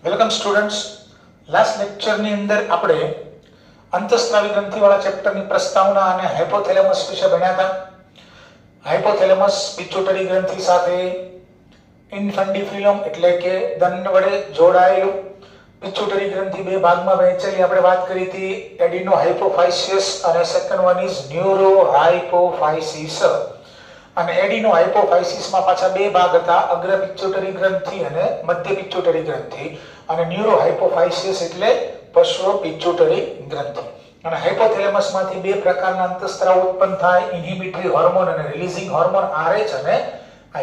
Welcome students. Last લેક્ચરની અંદર આપણે અંતઃસ્ત્રાવી ગ્રંથિવાળા ચેપ્ટરની પ્રસ્તાવના અને હાઇપોથેલેમસ વિશે ભણ્યા હતા. હાઇપોથેલેમસ પિટ્યુટરી ગ્રંથિ સાથે ઇન્ફન્ડિફિલમ એટલે કે દંડ વડે જોડાયેલું. પિટ્યુટરી ગ્રંથિ બે ભાગમાં વહેંચેલી આપણે વાત કરી હતી, એડિનો હાઇપોફાઇસિયસ અને સેકન્ડ વન ઇઝ ન્યુરો હાઇપોફાઇસિસ. અને એડિનો હાઇપોફાઇસિસમાં પાછા બે ભાગ હતા, અગ્ર પિટ્યુટરી ગ્રંથિ અને મધ્ય પિટ્યુટરી ગ્રંથિ. અને ન્યુરો હાઇપોફાઇસિસ એટલે પશ્વ પિટ્યુટરી ગ્રંથિ. અને હાઇપોથેલેમસમાંથી બે પ્રકારના અંતઃસ્ત્રાવ ઉત્પન્ન થાય, ઇન્હિબિટરી હોર્મોન અને રિલીઝિંગ હોર્મોન RH અને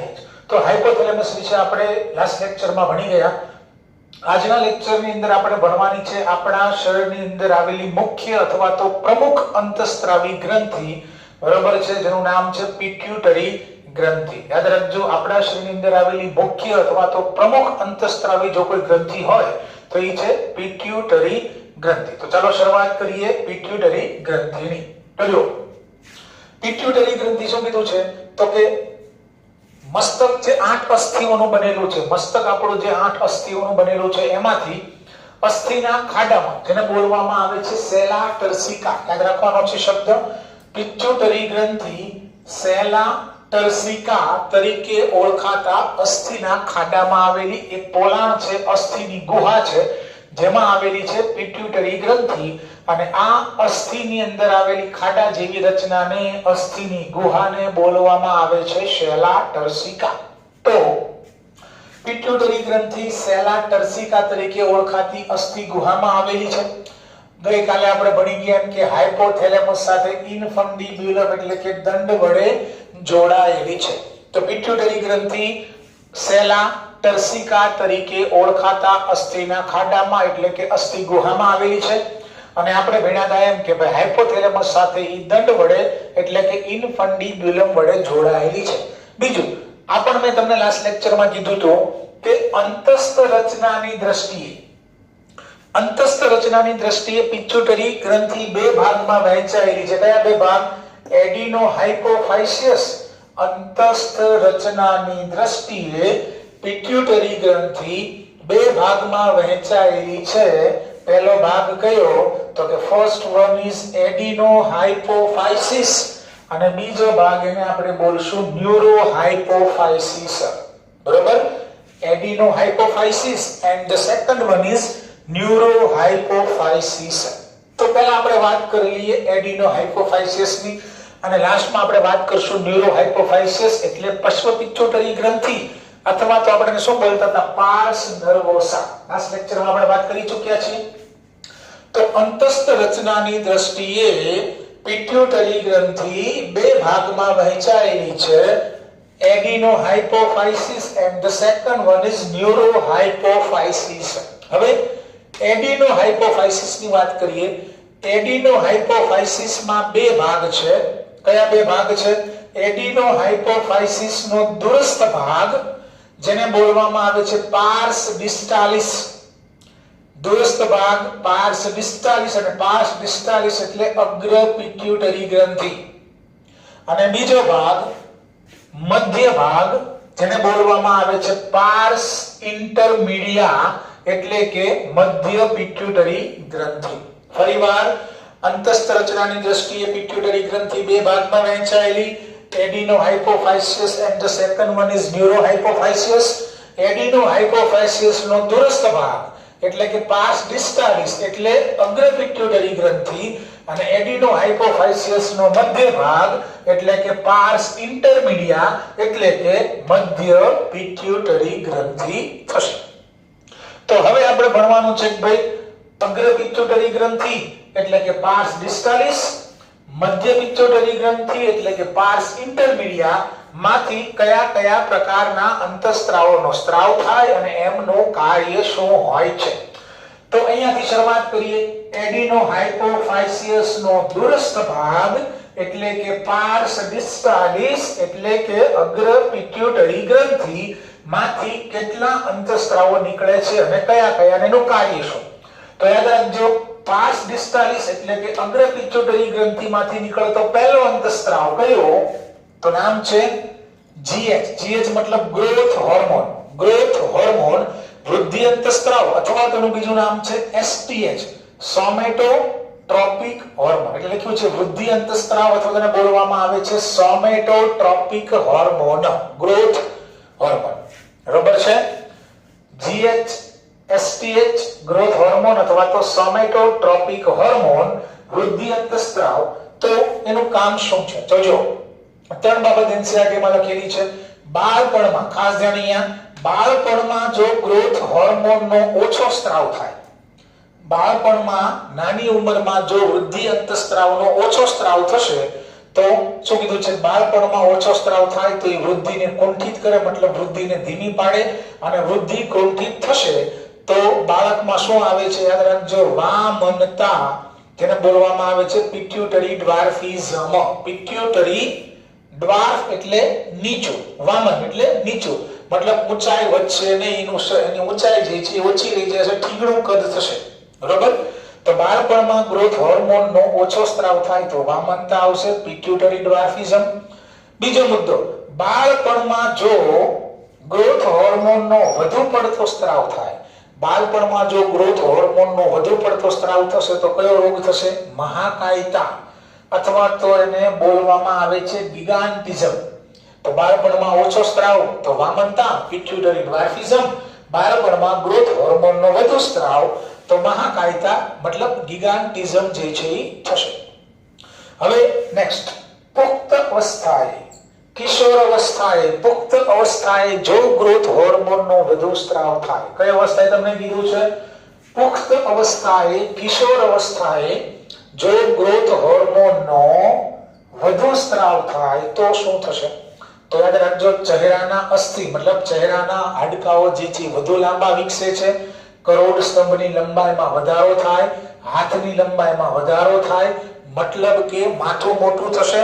IH. તો હાઇપોથેલેમસ વિશે આપણે લાસ્ટ લેક્ચરમાં ભણી ગયા. આજના લેક્ચરની અંદર આપણે ભણવાની છે આપણા શરીરની અંદર આવેલી મુખ્ય અથવા તો પ્રમુખ અંતઃસ્ત્રાવી ગ્રંથિ, બરાબર છે, જેનું નામ છે પિટ્યુટરી ગ્રંથિ. યાદ રાખજો, આપણા શરીરની અંદર આવેલી મુખ્ય અથવા તો પ્રમુખ અંતઃસ્ત્રાવી જો કોઈ ગ્રંથિ હોય તો એ છે પિટ્યુટરી ગ્રંથિ. તો ચાલો શરૂઆત કરીએ પિટ્યુટરી ગ્રંથિની. તો જો પિટ્યુટરી ગ્રંથિ શું કીધું છે તો કે મસ્તક જે 8 અસ્થિઓનું બનેલું છે, મસ્તક આપણું જે 8 અસ્થિઓનું બનેલું છે એમાંથી અસ્થિના ખાડામાં જેને બોલવામાં આવે છે સેલા ટર્સિકા, યાદ રાખવાનો છે શબ્દ. પિટ્યુટરી ગ્રંથિ સેલા ટર્સિકા તરીકે ઓળખાતા અસ્થિના ખાડામાં આવેલી એક પોલાણ છે, અસ્થિની ગુહા છે, જેમાં આવેલી છે પિટ્યુટરી ગ્રંથિ. અને આ અસ્થિની અંદર આવેલી ખાડા જેવી રચનાને, અસ્થિની ગુહાને બોલવામાં આવે છે સેલા ટર્સિકા. તો પિટ્યુટરી ગ્રંથિ સેલા ટર્સિકા તરીકે ઓળખાતી અસ્થિ ગુહામાં આવેલી છે. ગઈકાલે આપણે ભણી ગયા કે હાઇપોથેલેમસ સાથે ઇન્ફન્ડિબ્યુલમ એટલે કે દંડ વડે જોડાયેલી છે. તો પિટ્યુટરી ગ્રંથિ સેલા ટર્સિકા તરીકે ઓળખાતા અસ્થિના ખાડામાં એટલે કે અસ્થિ ગુહામાં આવેલી છે. અને આપણે ભણ્યા હતા એમ કે ભાઈ હાઇપોથેલેમસ સાથે ઈ દંડ વડે એટલે કે ઇન્ફન્ડિબ્યુલમ વડે જોડાયેલી છે. બીજું, આ પણ મેં તમને લાસ્ટ લેક્ચરમાં કીધું હતું કે અંતસ્થ રચનાની દ્રષ્ટિએ પિટ્યુટરી ગ્રંથિ બે ભાગમાં વહેંચાયેલી છે. કયા બે ભાગ? એડિનો હાઇપોફાઇસિયસ. અંતસ્થ રચનાની દ્રષ્ટિએ પિટ્યુટરી ગ્રંથિ બે ભાગમાં વહેંચાયેલી છે. પહેલો ભાગ કયો તો કે first one is adenohypophysis અને બીજો ભાગ એને આપણે બોલશું ન્યુરો હાઇપોફાઇસિસ. બરોબર? Adenohypophysis and the second one is neurohypophysis. તો પહેલા આપણે વાત કરી લઈએ એડિનો હાઇપોફાઇસિસ ની અને લાસ્ટમાં આપણે વાત કરશું ન્યુરો હાઇપોફાઇસિસ એટલે પશ્વ પિટ્યુટરી ગ્રંથિ અથવા તો આપણે શું બોલતા હતા પાર્સ નર્વોસા. લાસ્ટ લેક્ચરમાં આપણે વાત કરી ચૂક્યા છીએ. તો અંતસ્થ રચનાની દ્રષ્ટિએ પિટ્યુટરી ગ્રંથિ બે ભાગમાં વહેંચાયેલી છે, adenohypophysis and the second one is neurohypophysis. હવે એડિનો હાઇપોફાઇસિસ ની વાત કરીએ. એડિનો હાઇપોફાઇસિસ માં બે ભાગ છે. કયા બે ભાગ છે? એડિનો હાઇપોફાઇસિસ નો દૂરસ્થ ભાગ જેને બોલવામાં આવે છે પાર્સ ડિસ્ટાલિસ. દૂરસ્થ ભાગ પાર્સ ડિસ્ટાલિસ અને પાર્સ ડિસ્ટાલિસ એટલે અગ્ર પિટ્યુટરી ગ્રંથિ. અને બીજો ભાગ મધ્ય ભાગ જેને બોલવામાં આવે છે પાર્સ ઇન્ટરમીડિયા એટલે કે મધ્ય પિટ્યુટરી ગ્રંથિ. ફરીવાર, અંતસ્થ રચનાની દ્રષ્ટિએ પિટ્યુટરી ગ્રંથિ બે ભાગમાં વહેંચાયેલી, adenohypophysis and the second one is neurohypophysis. Adenohypophysis નો દૂરસ્થ ભાગ એટલે કે પાર્સ ડિસ્ટાલિસ એટલે અગ્ર પિટ્યુટરી ગ્રંથિ અને એડિનો હાઇપોફાઇસિસ નો મધ્ય ભાગ એટલે કે પાર્સ ઇન્ટરમીડિયા એટલે કે મધ્ય પિટ્યુટરી ગ્રંથિ થશે. તો હવે આપણે ભણવાનું છે કે ભાઈ અગ્ર પિટ્યુટરી ગ્રંથિ એટલે કે પાર્સ ડિસ્ટાલિસ, મધ્ય પિટ્યુટરી ગ્રંથિ એટલે કે પાર્સ ઇન્ટરમીડિયા માંથી કયા કયા પ્રકારના અંતઃસ્ત્રાવોનો સ્ત્રાવ થાય અને એમનું કાર્ય શું હોય છે. તો અહીંયાથી શરૂઆત કરીએ. એડિનો હાઇપોફાઇસિયસ નો દૂરસ્થ ભાગ એટલે કે પાર્સ ડિસ્ટાલિસ એટલે કે અગ્ર પિટ્યુટરી ગ્રંથિ માંથી કેટલા અંતઃસ્ત્રાવો નીકળે છે અને કયા કયા એનું કાર્ય શું? તો યાદ રાખજો, પાર્સ ડિસ્ટાલિસ એટલે કે અગ્ર પિટ્યુટરી ગ્રંથિમાંથી નીકળતો પહેલો અંતઃસ્ત્રાવ કયો તો નામ છે GH. GH મતલબ ગ્રોથ હોર્મોન. ગ્રોથ હોર્મોન વૃદ્ધિ અંતસ્ત્રાવ અથવા તેનું બીજું નામ છે STH, સોમેટોટ્રોપિક હોર્મોન. એટલે લખ્યું છે વૃદ્ધિ અંતસ્ત્રાવ અથવા તેને બોલવામાં આવે છે સોમેટોટ્રોપિક હોર્મોન, ગ્રોથ હોર્મોન. બરોબર છે? GH, STH ગ્રોથ હોર્મોન અથવા તો સોમેટોટ્રોપિક હોર્મોન, વૃદ્ધિ અંતસ્ત્રાવ. તો એનું કામ શું છે? તો જો ત્રણ બાબત NCERT માં લખેલી છે. બાળપણમાં, ખાસ ધ્યાન અહીંયા, બાળપણમાં જો ગ્રોથ હોર્મોનનો ઓછો સ્ત્રાવ થાય, બાળપણમાં નાની ઉંમરમાં જો વૃદ્ધિ અંતસ્ત્રાવનો ઓછો સ્ત્રાવ થશે તો શું કીધું છે? બાળપણમાં ઓછો સ્ત્રાવ થાય તો એ વૃદ્ધિને કુંઠિત કરે, મતલબ વૃદ્ધિને ધીમી પાડે, અને વૃદ્ધિ કુંઠિત થશે તો બાળકમાં શું આવે છે? યાદ રાખજો, વામનતા. તેને બોલવામાં આવે છે પિટ્યુટરી ડ્વાર્ફિઝમ. પિટ્યુટરી ડ્વાર્ફ એટલે નીચું, વામન એટલે નીચું, મતલબ ઊંચાઈ વધશે નહીં, એની ઊંચાઈ જે છે ઓછી રહી જશે, ઠીકણું કદ થશે. બરોબર? તો બાળપણમાં ગ્રોથ હોર્મોનનો ઓછો સ્ત્રાવ થાય તો વામનતા આવશે, પિટ્યુટરી ડ્વાર્ફિઝમ. બીજો મુદ્દો, બાળપણમાં જો ગ્રોથ હોર્મોનનો વધુ પડતો સ્ત્રાવ થાય, બાળપણમાં જો ગ્રોથ હોર્મોનનો વધુ પડતો સ્ત્રાવ થશે તો કયો રોગ થશે? મહાકાયતા, અથવા તો એને બોલવામાં આવે છે ગિગાન્ટિઝમ. તો બાળપણમાં ઓછો સ્ત્રાવ તો વામનતા, પિટ્યુટરી ડ્વાર્ફિઝમ. બાળપણમાં ગ્રોથ હોર્મોનનો વધુ સ્ત્રાવ તો મહાકાયતા, મતલબ ગિગાન્ટિઝમ જે છે એ થશે. હવે નેક્સ્ટ, પુખ્ત અવસ્થાએ, કિશોર અવસ્થાએ, પુખ્ત અવસ્થાએ જો ગ્રોથ હોર્મોનનો વધુ સ્ત્રાવ થાય, કઈ અવસ્થાએ તમને કીધું છે? પુખ્ત અવસ્થાએ, કિશોર અવસ્થાએ જો ગ્રોથ હોર્મોનનો વધુ સ્ત્રાવ થાય તો શું થશે? તો યાદ રાખજો, ચહેરાના અસ્થિ, મતલબ ચહેરાના હાડકાઓ જે છે વધુ લાંબા વિકસે છે, કરોડ સ્તંભની લંબાઈમાં વધારો થાય, હાથની લંબાઈમાં વધારો થાય, મતલબ કે માથું મોટું થશે,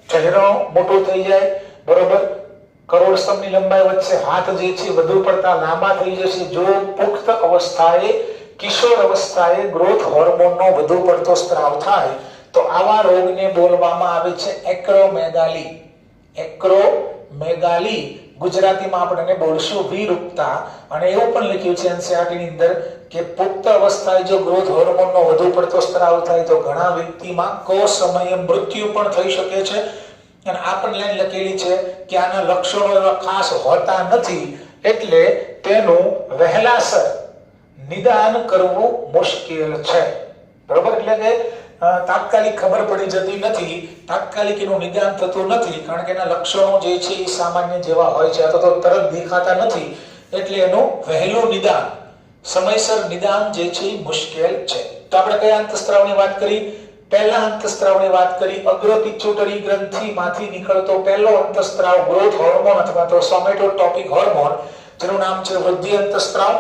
ચહેરો મોટો થઈ જાય. બરોબર? કરોડ સ્તંભની લંબાઈ વધશે, હાથ જે છે વધુ પડતા લાંબા થઈ જશે જો પુખ્ત અવસ્થાએ, કિશોર અવસ્થાએ ગ્રોથ હોર્મોનનો વધુ પડતો સ્ત્રાવ થાય. તો આવા રોગને બોલવામાં આવે છે એક્રોમેગાલી. એક્રોમેગાલી, ગુજરાતીમાં આપણે એને બોલશું વિરૂપતા. અને એવું પણ લખ્યું છે NCERT ની અંદર કે પુખ્ત અવસ્થાએ જો ગ્રોથ હોર્મોનનો વધુ પડતો સ્ત્રાવ થાય તો ઘણા વ્યક્તિમાં સમયે મૃત્યુ પણ થઈ શકે છે. અને આ પણ લાઈન લખેલી છે કે આના લક્ષણો એવા ખાસ હોતા નથી, એટલે તેનું વહેલાસર નિદાન કરવું મુશ્કેલ છે. બરોબર? એટલે કે તાત્કાલિક ખબર પડી જતી નથી, તાત્કાલિક એનું નિદાન થતું નથી, કારણ કે એના લક્ષણો જે છે એ સામાન્ય જેવા હોય છે અથવા તો તરત દેખાતા નથી, એટલે એનું વહેલું નિદાન, સમયસર નિદાન જે છે એ મુશ્કેલ છે. તો આપણે કયા અંતસ્ત્રાવની વાત કરી? પહેલા અંતસ્ત્રાવની વાત કરી, અગ્ર પિટ્યુટરી ગ્રંથિમાંથી નીકળતો પહેલો અંતસ્ત્રાવ ગ્રોથ હોર્મોન અથવા તો સોમેટોટ્રોપિક હોર્મોન, જેનું નામ છે વૃદ્ધિ અંતસ્ત્રાવ.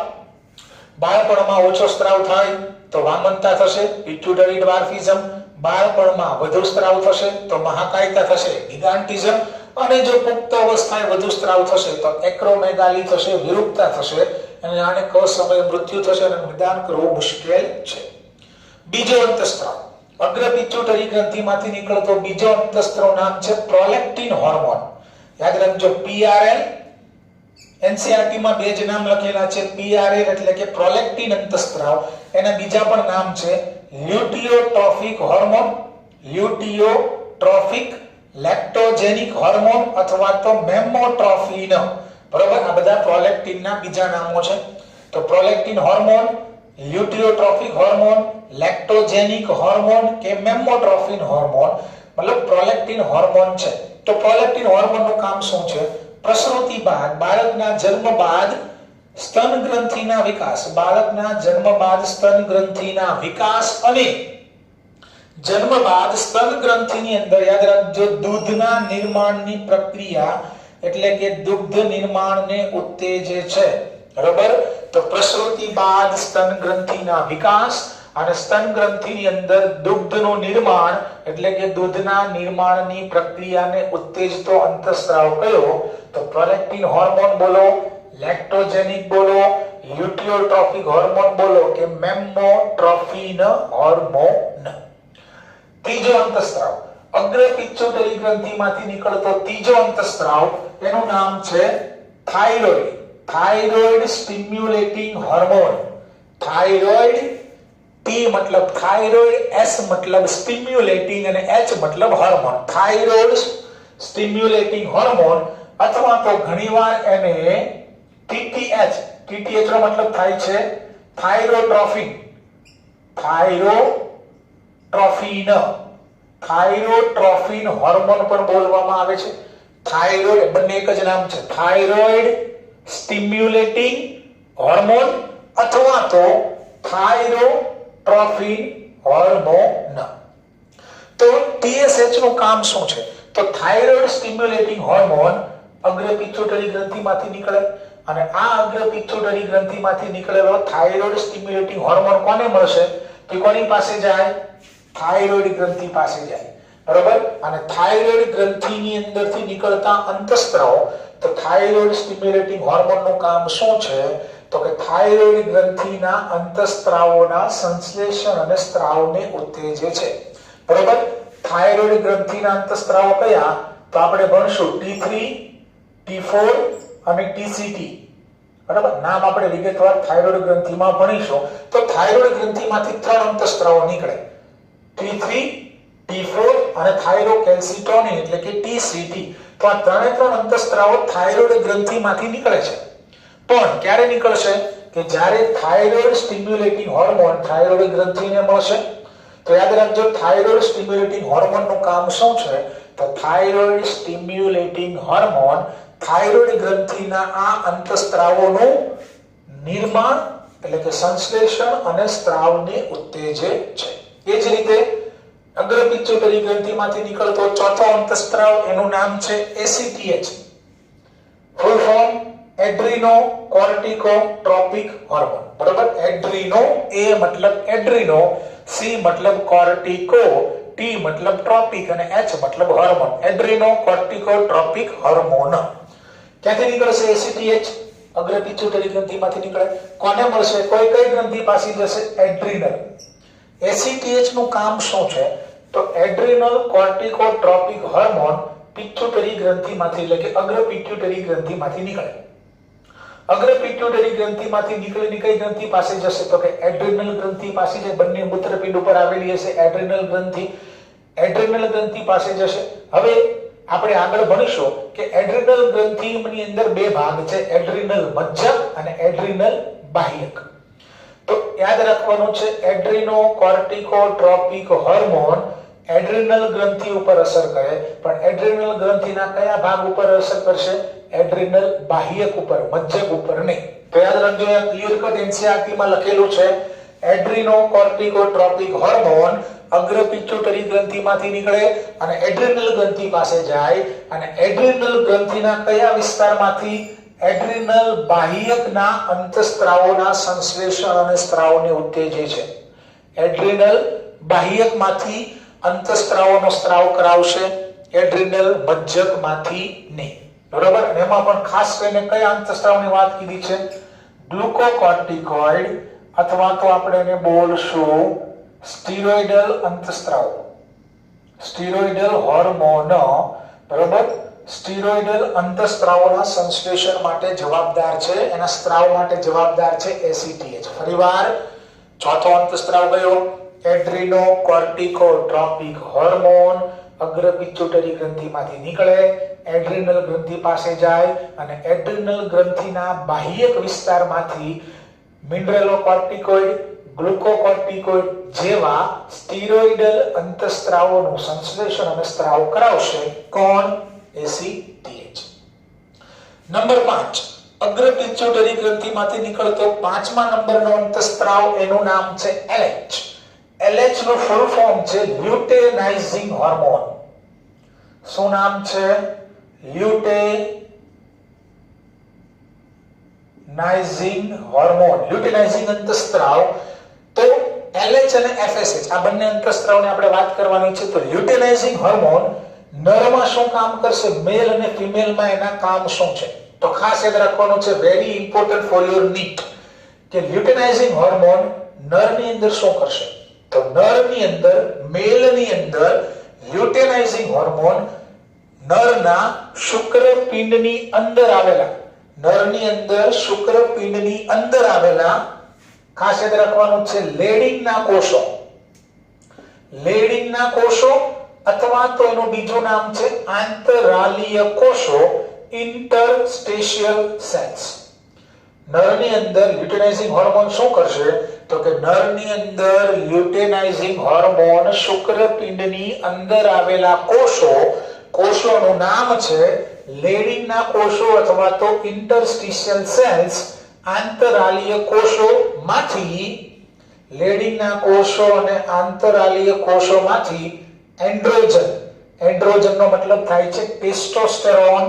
બાળપણમાં ઓછો સ્ત્રાવ થાય તો વામનતા થશે, પિટ્યુટરી ડ્વાર્ફિઝમ. બાળપણમાં વધુ સ્ત્રાવ થશે તો મહાકાયતા થશે, ગિગાન્ટિઝમ. અને જો પુખ્ત અવસ્થાએ વધુ સ્ત્રાવ થશે તો એક્રોમેગાલી થશે, વિરૂપતા થશે, અને આને સમયે મૃત્યુ થશે અને નિદાન કરવું મુશ્કેલ છે. બીજો અંતસ્ત્રાવ, અગ્ર પિટ્યુટરી ગ્રંથિમાંથી નીકળતો બીજો અંતસ્ત્રાવ નામ છે પ્રોલેક્ટિન હોર્મોન. યાદ રાખજો, PRL. NCERT માં બે જ નામ લખેલા છે, PRL એટલે કે પ્રોલેક્ટિન અંતસ્ત્રાવ. એના બીજા પણ નામ છે લ્યુટિયોટ્રોફિક હોર્મોન, લ્યુટિયોટ્રોફિક, લેક્ટોજેનિક હોર્મોન અથવા તો મેમોટ્રોફિન. બરોબર? આ બધા પ્રોલેક્ટિનના બીજા નામો છે. તો પ્રોલેક્ટિન હોર્મોન, લ્યુટિયોટ્રોફિક હોર્મોન, લેક્ટોજેનિક હોર્મોન કે મેમોટ્રોફિન હોર્મોન, મતલબ પ્રોલેક્ટિન હોર્મોન છે. તો પ્રોલેક્ટિન હોર્મોનનું કામ શું છે? પ્રસૂતિ બાદ, બાળકના જન્મ બાદ સ્તન ગ્રંથિના વિકાસ, બાળકના જન્મ બાદ સ્તન ગ્રંથિના વિકાસ અને જન્મ બાદ સ્તન ગ્રંથિની અંદર યાદ રાખજો દૂધના નિર્માણની પ્રક્રિયા, એટલે કે દુગ્ધ નિર્માણને ઉત્તેજે છે. બરોબર? તો પ્રસૂતિ બાદ સ્તન ગ્રંથિના વિકાસ અને સ્તન ગ્રંથિની અંદર દુગ્ધનું નિર્માણ, એટલે કે દૂધના નિર્માણની પ્રક્રિયાને ઉત્તેજતો અંતસ્ત્રાવ કયો? તો પ્રોલેક્ટિન હોર્મોન બોલો, લેક્ટોજેનિક બોલો, લ્યુટિયોટ્રોફિક હોર્મોન બોલો કે મેમોટ્રોફિન હોર્મોન. ત્રીજો અંતસ્ત્રાવ, અગ્ર પિટ્યુટરી ગ્રંથિમાંથી નીકળતો ત્રીજો અંતસ્ત્રાવ, એનું નામ છે thyroid. Thyroid stimulating hormone. Thyroid T मतलब थायराइड, S मतलब स्टिम्युलेटिंग અને H मतलब हार्मोन। थायराइड स्टिम्युलेटिंग हार्मोन અથવા તો ઘણીવાર એને TTH નો મતલબ થાય છે થાઇરોટ્રોફિન। થાઇરોટ્રોફિન હાર્મોન પણ બોલવામાં આવે છે। થાઇરોઇડ બંને એક જ નામ છે, થાઇરોઇડ સ્ટિમ્યુલેટિંગ હાર્મોન અથવા તો થાઇરોટ્રોફિન હાર્મોન। તો TSH નું કામ શું છે? તો થાઇરોઇડ સ્ટિમ્યુલેટિંગ હાર્મોન અગ્ર પિટ્યુટરી ગ્રંથિમાંથી નીકળે અને આ અગ્ર પિટ્યુટરી ગ્રંથિમાંથી નીકળેલો થાઇરોઇડ સ્ટિમ્યુલેટિંગ હાર્મોન કોને મળશે? કે કોની પાસે જાય? થાઇરોઇડ ગ્રંથિ પાસે જાય, બરોબર? અને થાઇરોઇડ ગ્રંથિની અંદરથી નીકળતા અંતઃસ્ત્રાવ, તો થાઇરોઇડ સ્ટિમ્યુલેટિંગ હાર્મોનનું કામ શું છે? તો કે થાઇરોઇડ ગ્રંથિના અંતઃસ્ત્રાવોના સંશ્લેષણ અને સ્ત્રાવને ઉત્તેજે છે, બરોબર? થાઇરોઇડ ગ્રંથિના અંતઃસ્ત્રાવો કયા? તો આપણે ભણશું T3, T4 અને TCT, બરાબર? નામ આપણે વિગતવાર થાઇરોઇડ ગ્રંથિમાં ભણીશું। તો થાઇરોઇડ ગ્રંથિમાંથી ત્રણ અંતઃસ્ત્રાવો નીકળે, T3, T4 અને થાઇરોકેલ્સિટોનિન એટલે કે TCT। તો આ ત્રણ અંતઃસ્ત્રાવો થાઇરોઇડ ગ્રંથિમાંથી નીકળે છે, પણ ક્યારે નીકળશે? કે જ્યારે થાઇરોઇડ સ્ટિમ્યુલેટિંગ હાર્મોન થાઇરોઇડ ગ્રંથિને મળશે। તો યાદ રાખજો, થાઇરોઇડ સ્ટિમ્યુલેટિંગ હાર્મોનનું કામ શું છે? તો થાઇરોઇડ સ્ટિમ્યુલેટિંગ હાર્મોન થાઇરોઇડ ગ્રંથિના આ અંતઃસ્ત્રાવોનું નિર્માણ એટલે કે સંશ્લેષણ અને સ્ત્રાવને ઉત્તેજે છે। એ જ રીતે અગ્ર પિટ્યુટરી ગ્રંથિમાંથી નીકળતો ચોથો અંતઃસ્ત્રાવ, એનું નામ છે ACTH, ફૂલ ફોર્મ એડ્રીનો કોર્ટિકોટ્રોપિક હાર્મોન, બરાબર? એડ્રીનો, A મતલબ એડ્રીનો, C મતલબ કોર્ટિકો, T મતલબ ટ્રોપિક અને H મતલબ હાર્મોન। એડ્રીનો કોર્ટિકોટ્રોપિક હાર્મોન ક્યાંથી નીકળશે? ACTH અગ્ર પિટ્યુટરી ગ્રંથિમાંથી નીકળે। કોને મળશે? કઈ ગ્રંથિ પાસે જશે? એડ્રીનલ। ACTH નું કામ શું છે? તો એડ્રીનલ કોર્ટિકોટ્રોપિક હાર્મોન પિટ્યુટરી ગ્રંથિમાંથી એટલે કે અગ્ર પિટ્યુટરી ગ્રંથિમાંથી નીકળે। અગ્ર પિટ્યુટરી ગ્રંથિમાંથી નીકળીને કઈ ગ્રંથિ પાસે જશે? તો કે એડ્રીનલ ગ્રંથિ પાસે જે બંને મૂત્રપિંડ ઉપર આવેલી હશે એડ્રીનલ ગ્રંથિ, એડ્રીનલ ગ્રંથિ પાસે જશે। હવે આપણે આગળ ભણીશું કે એડ્રીનલ ગ્રંથિની અંદર બે ભાગ છે, એડ્રીનલ મજ્જક અને એડ્રીનલ બાહ્યક। તો યાદ રાખવાનું છે, એડ્રીનો કોર્ટિકોટ્રોપિક હાર્મોન એડ્રીનલ ગ્રંથિ ઉપર અસર કરે, પણ એડ્રીનલ ગ્રંથિના કયા ભાગ ઉપર અસર કરશે? એડ્રીનલ બાહ્યક ઉપર, મજ્જક ઉપર નહીં। તો યાદ રાખજો, અહીંયા ક્લિયર કટ NCERT માં લખેલું છે, એડ્રીનો કોર્ટિકોટ્રોપિક હાર્મોન અગ્ર પિટ્યુટરી ગ્રંથિમાંથી નીકળે અને એડ્રીનલ ગ્રંથિ પાસે જાય અને એડ્રીનલ ગ્રંથિના કયા વિસ્તારમાંથી? એડ્રીનલ બાહ્યકના અંતઃસ્ત્રાવોના સંશ્લેષણ અને સ્ત્રાવને ઉત્તેજે છે। એડ્રીનલ બાહ્યકમાંથી અંતઃસ્ત્રાવોનો સ્ત્રાવ કરાવશે, એડ્રીનલ મજ્જકમાંથી નહીં, બરાબર? અને એમાં પણ ખાસ કરીને કયા અંતઃસ્ત્રાવની વાત કીધી છે? ગ્લુકોકોર્ટિકોઇડ અથવા તો આપણે એને બોલશું સ્ટીરોઇડલ અંતઃસ્ત્રાવ, સ્ટીરોઇડલ હાર્મોન, બરાબર? સ્ટીરોઇડલ અંતઃસ્ત્રાવોના સંશ્લેષણ માટે જવાબદાર છે, એના સ્ત્રાવ માટે જવાબદાર છે ACTH। ફરીવાર ચોથો અંતઃસ્ત્રાવ કયો? એડ્રીનો કોર્ટિકોટ્રોપિક હાર્મોન અગ્ર પિટ્યુટરી ગ્રંથિમાંથી નીકળે, એડ્રીનલ ગ્રંથિ પાસે જાય અને એડ્રીનલ ગ્રંથિના બાહ્યક વિસ્તારમાંથી મિનરલોકોર્ટિકોઇડ, ગ્લુકોકોર્ટિકોઇડ જેવા સ્ટીરોઇડલ અંતઃસ્ત્રાવોનું સંશ્લેષણ અને સ્ત્રાવ કરાવશે। કોણ? ACTH। નંબર 5, અગ્ર પિટ્યુટરી ગ્રંથિમાંથી નીકળતો 5મા નંબરનો અંતઃસ્ત્રાવ, એનું નામ છે LH। LH નું ફૂલ ફોર્મ છે લ્યુટેનાઇઝિંગ હાર્મોન। શું નામ છે? લ્યુટેનાઇઝિંગ હાર્મોન, લ્યુટેનાઇઝિંગ અંતઃસ્ત્રાવ। તો LH અને FSH આ બંને અંતઃસ્ત્રાવની આપણે વાત કરવાની છે। તો લ્યુટેનાઇઝિંગ હાર્મોન નરમાં શું કામ કરશે? મેલ અને ફિમેલમાં એના કામ શું છે? તો ખાસ યાદ રાખવાનું છે, very important for your NEET, કે લ્યુટેનાઇઝિંગ હાર્મોન નરની અંદર શું કરશે? તો નરની અંદર, મેલની અંદર લ્યુટેનાઇઝિંગ હાર્મોન નરના શુક્રપિંડની અંદર આવેલા નરની અંદર શુક્રપિંડની અંદર આવેલા ખાસ યાદ રાખવાનું છે લેડિંગના કોષો, લેડિંગના કોષો અથવા તો એનું બીજું નામ છે આંતરાલીય કોષો, ઇન્ટરસ્ટેશિયલ સેલ્સ. નરની અંદર લ્યુટેનાઇઝિંગ હોર્મોન શું કરશે તો કે નરની અંદર લ્યુટેનાઇઝિંગ હોર્મોન શુક્રપિંડની અંદર આવેલા કોષોનું નામ છે લેડિંગના કોષો અથવા તો ઇન્ટરસ્ટિશિયલ સેલ્સ, આંતરાલીય કોષોમાંથી લેડિંગના કોષો અને આંતરાલીય કોષોમાંથી એન્ડ્રોજનનો મતલબ થાય છે ટેસ્ટોસ્ટેરોન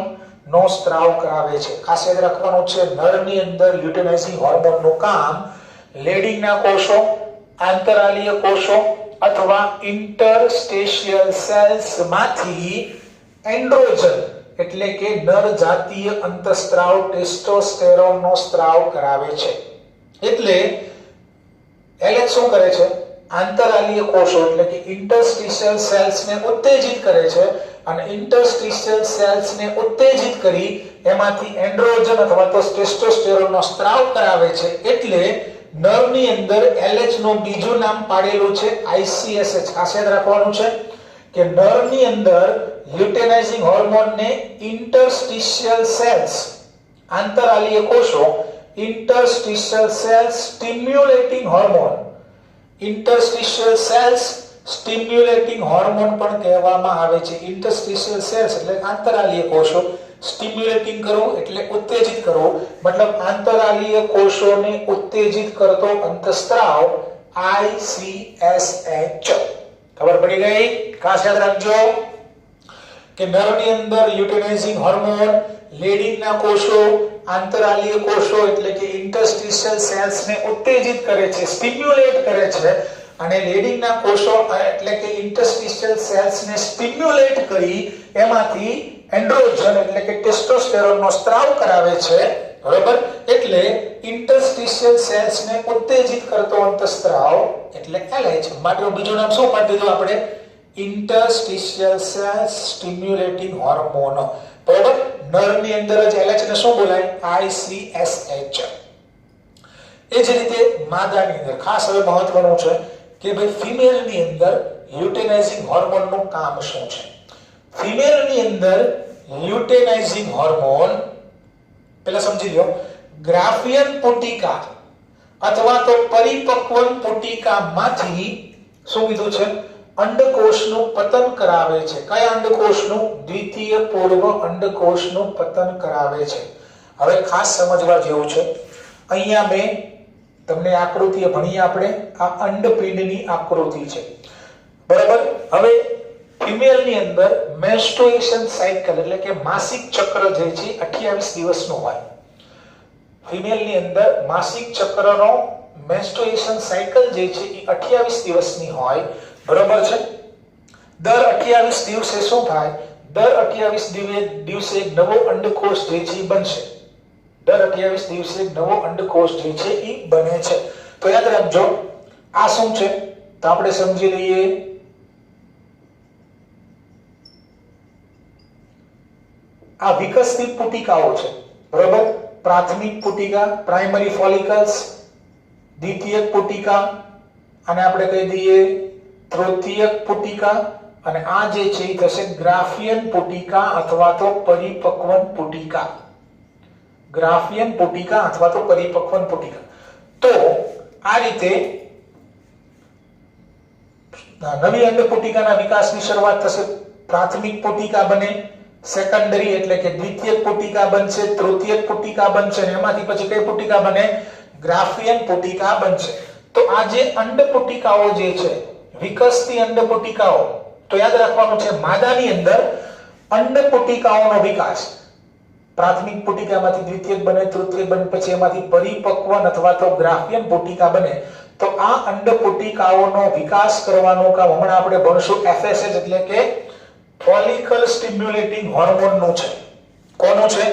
નો સ્ત્રાવ કરાવે છે. ખાસ યાદ રાખવાનું છે નરની અંદર લ્યુટેનાઇઝિંગ હોર્મોનનું કામ લેડિંગના કોષો, આંતરાલીય કોષો અથવા ઇન્ટરસ્ટેશિયલ સેલ્સ માંથી એન્ડ્રોજન એટલે કે નર જાતીય અંતઃસ્ત્રાવ ટેસ્ટોસ્ટેરોન નો સ્ત્રાવ કરાવે છે. એટલે એલએચ શું કરે છે? આંતરાલીય કોષો એટલે કે ઇન્ટરસ્ટિશિયલ સેલ્સ ને ઉત્તેજિત કરે છે અને ઇન્ટરસ્ટિશિયલ સેલ્સ ને ઉત્તેજિત કરી એમાંથી એન્ડ્રોજન અથવા તો ટેસ્ટોસ્ટેરોન નો સ્ત્રાવ કરાવે છે. એટલે નરની અંદર એલએચ નું બીજું નામ પાડેલું છે આઈસીએસએચ. ખાસ યાદ રાખવાનું છે કે નરની અંદર લ્યુટેનાઇઝિંગ હોર્મોન ને ઇન્ટરસ્ટિશિયલ સેલ્સ, આંતરાલીય કોષો, interstitial cells stimulating hormone, interstitial cells stimulating hormone પણ કહેવામાં આવે છે. ઇન્ટરસ્ટિશિયલ સેલ્સ એટલે આંતરાલીય કોષો, સ્ટિમ્યુલેટિંગ કરવું એટલે ઉત્તેજિત કરવું, મતલબ આંતરાલીય કોષોને ઉત્તેજિત કરતો અંતઃસ્ત્રાવ આઈસીએસએચ. ખબર પડી ગઈ? ખાસ યાદ રાખજો કે નરની અંદર લ્યુટેનાઇઝિંગ હોર્મોન લેડિંગના કોષો, આંતરાલીય કોષો એટલે કે ઇન્ટરસ્ટિશિયલ સેલ્સ ને ઉત્તેજિત કરે છે, સ્ટિમ્યુલેટ કરે છે અને લેડિંગના કોષો એટલે કે ઇન્ટરસ્ટિશિયલ સેલ્સ ને સ્ટિમ્યુલેટ કરી એમાંથી એન્ડ્રોજન એટલે કે ટેસ્ટોસ્ટેરોન નો સ્ત્રાવ કરાવે છે. બરાબર? એટલે ઇન્ટરસ્ટિશિયલ સેલ્સ ને ઉત્તેજિત કરતો અંતઃસ્ત્રાવ એટલે એલએચ. માટેનું બીજું નામ શું પાડી દીધું આપણે? Interstitial cells stimulating hormone. બરાબર? નરની અંદર જ એલએચ ને શું બોલાય? આઈસીએસએચ. એ જ રીતે માદાની અંદર ખાસ હવે મહત્વનું છે કે ભાઈ ફિમેલની અંદર લ્યુટેનાઇઝિંગ હોર્મોનનું કામ શું છે? ફિમેલની અંદર લ્યુટેનાઇઝિંગ હોર્મોન પહેલા સમજી લો, ગ્રાફિયન પુટિકા અથવા તો પરિપક્વન પુટિકામાંથી શું કીધું છે? અંડકોષનું પતન કરાવે છે. કયા અંડકોષનું? દ્વિતીય પૂર્વ અંડકોષનું પતન કરાવે છે. હવે ખાસ સમજવા જેવું છે, અહીંયા મેં તમને આકૃતિ ભણી આપણે આ અંડપિંડની આકૃતિ છે. બરાબર? હવે ફિમેલની અંદર મેન્સ્ટ્રુએશન સાયકલ એટલે કે માસિક ચક્ર જે છે 28 દિવસનું હોય. ફિમેલની અંદર માસિક ચક્રનો મેન્સ્ટ્રુએશન સાયકલ જે છે એ 28 દિવસની હોય. બરાબર છે? દર 28 દિવસે શું થાય? દર 28 દિવસે એક નવો અંડકોષ જે છે બનશે. દર 28 દિવસે એક નવો અંડકોષ જે છે એ બને છે. તો યાદ રાખજો આ શું છે તો આપણે સમજી લઈએ. આ વિકસિત પુટિકાઓ છે. બરાબર? પ્રાથમિક પુટિકા, પ્રાઇમરી ફોલિકલ્સ, દ્વિતીયક પુટિકા અને આપણે કહી દઈએ તૃતીયક પુટિકા અને આ જે છે એ થશે ગ્રાફિયન પુટિકા અથવા તો પરિપક્વન પુટિકા. ગ્રાફિયન પુટિકા અથવા તો પરિપક્વન પુટિકા. તો આ રીતે નવી અંડપુટિકાના વિકાસની શરૂઆત થશે. પ્રાથમિક પુટિકા બને, સેકન્ડરી એટલે કે દ્વિતીયક પુટિકા બનશે, તૃતીયક પુટિકા બનશે અને એમાંથી પછી કઈ પુટિકા બને? ગ્રાફિયન પુટિકા બનશે. તો આ જે અંડપુટિકાઓ જે છે વિકસતી અંડપુટિકાઓ, તો યાદ રાખવાનું છે માદાની અંદર અંડપુટિકાઓનો વિકાસ પ્રાથમિક પુટિકામાંથી દ્વિતીયક બને, તૃતીયક બને, પછી એમાંથી પરિપક્વન અથવા તો ગ્રાફિયન પુટિકા બને. તો આ અંડપુટિકાઓનો વિકાસ કરવાનું કામ હમણાં આપણે ભણશું એફએસએચ એટલે કે ફોલિકલ સ્ટિમ્યુલેટિંગ હોર્મોનનું છે. કોનું છે?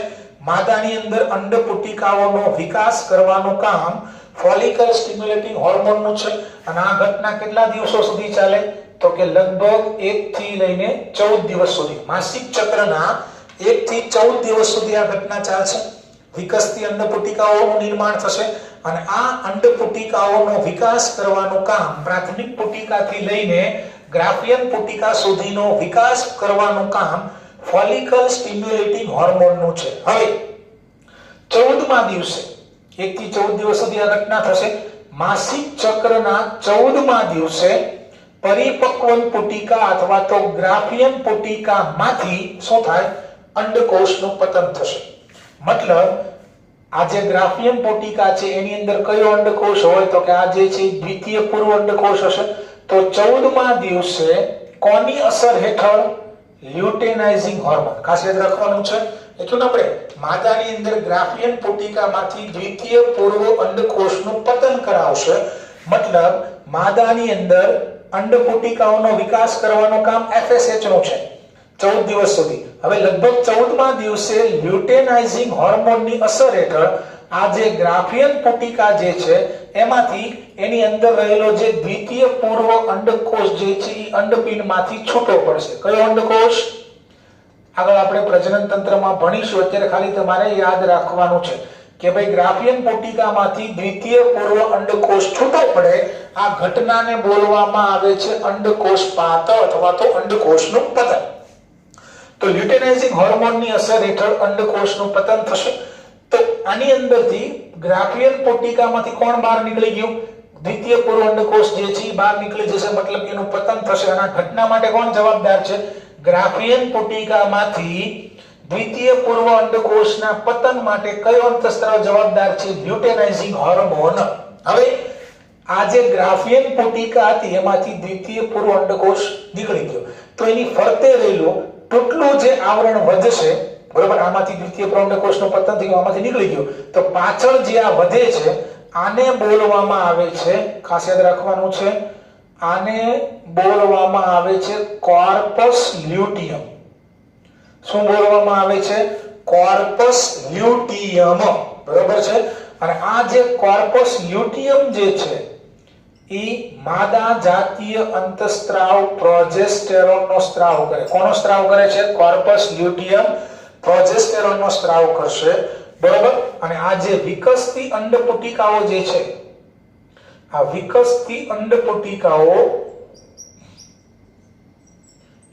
માદાની અંદર અંડપુટિકાઓનો વિકાસ કરવાનું કામ ફોલિકલ સ્ટિમ્યુલેટિંગ હોર્મોનનું છે. અને આ ઘટના કેટલા દિવસો સુધી ચાલે? તો કે લગભગ 1 થી લઈને 14 દિવસ સુધી. માસિક ચક્રના 1 થી 14 દિવસ સુધી આ ઘટના ચાલશે. વિકસતી અંડપુટિકાઓનું નિર્માણ થશે અને આ અંડપુટિકાઓનો વિકાસ કરવાનું કામ પ્રાથમિક પુટિકાથી લઈને ગ્રાફિયન પુટિકા સુધીનો વિકાસ કરવાનું કામ ફોલિકલ સ્ટિમ્યુલેટિંગ હોર્મોનનું છે. હવે 14મા દિવસે 1 થી 14 દિવસ સુધી આ ઘટના થશે. માસિક ચક્રના 14મા દિવસે પરિપક્વન પુટિકા અથવા તો ગ્રાફિયન પુટિકામાંથી શું થાય? અંડકોષનું પતન થશે. મતલબ આ જે ગ્રાફિયન પુટિકા છે એની અંદર કયો અંડકોષ હોય તો કે આ જે છે દ્વિતીય પૂર્વ અંડકોષ હશે. તો 14મા દિવસે કોની અસર હેઠળ? લ્યુટેનાઇઝિંગ હોર્મોન. ખાસ યાદ રાખવાનું છે. એટલે આપણે માદાની અંદર ગ્રાફિયન પુટિકામાંથી દ્વિતીય પૂર્વ અંડકોષનું પતન કરાવશે. મતલબ માદાની અંદર અંડપુટિકાઓનો વિકાસ કરવાનું કામ FSH નું છે 14 દિવસ સુધી. હવે લગભગ 14મા દિવસે લ્યુટેનાઇઝિંગ હોર્મોનની અસર હેઠળ આ જે ગ્રાફિયન પુટિકા જે છે એમાંથી એની અંદર રહેલો જે દ્વિતીય પૂર્વ અંડકોષ જે છે એ અંડપિંડમાંથી છૂટો પડશે. કયો અંડકોષ? આગળ આપણે પ્રજનન તંત્રમાં ભણીશું. અત્યારે ખાલી તમારે યાદ રાખવાનું છે કે ભાઈ ગ્રાફિયન પુટિકામાંથી દ્વિતીય પૂર્વ અંડકોષ છૂટો પડે આ ઘટનાને બોલવામાં આવે છે અંડકોષપાત અથવા તો અંડકોષનું પતન. તો લ્યુટેનાઇઝિંગ હોર્મોનની અસર હેઠળ અંડકોષનું પતન થશે. તો આની અંદરથી ગ્રાફિયન પુટિકામાંથી કોણ બહાર નીકળી ગયું? દ્વિતીય પૂર્વ અંડકોષ જે છે બહાર નીકળી જશે. મતલબ એનું પતન થશે. અને આ ઘટના માટે કોણ જવાબદાર છે? ગ્રાફિયન પુટિકામાંથી દ્વિતીય પૂર્વ અંડકોષના પતન માટે કયો અંતઃસ્ત્રાવ જવાબદાર છે? લ્યુટેનાઇઝિંગ હોર્મોન. હવે આ જે ગ્રાફિયન પુટિકા હતી એમાંથી દ્વિતીય પૂર્વ અંડકોષ નીકળી ગયો તો એની ફરતે રહેલું ટૂટલું જે આવરણ વધશે, બરોબર, આમાંથી દ્વિતીય પૂર્વ અંડકોષનું પતન થયું, આમાંથી નીકળી ગયું, તો પાછળ જે આ વધે છે આને બોલવામાં આવે છે, ખાસ યાદ રાખવાનું છે, આને બોલવામાં આવે છે કોર્પસ લ્યુટિયમ. શું બોલવામાં આવે છે? Corpus luteum. બરોબર છે. અને આ જે કોર્પસ લ્યુટિયમ જે છે એ માદા જાતીય અંતઃસ્ત્રાવ પ્રોજેસ્ટેરોનનો સ્ત્રાવ કરે. કોનો સ્ત્રાવ કરે છે? કોર્પસ લ્યુટિયમ પ્રોજેસ્ટેરોનનો સ્ત્રાવ કરશે. બરોબર. અને આ જે વિકસતી અંડપુટિકાઓ જે છે, આ વિકસતી અંડપુટિકાઓ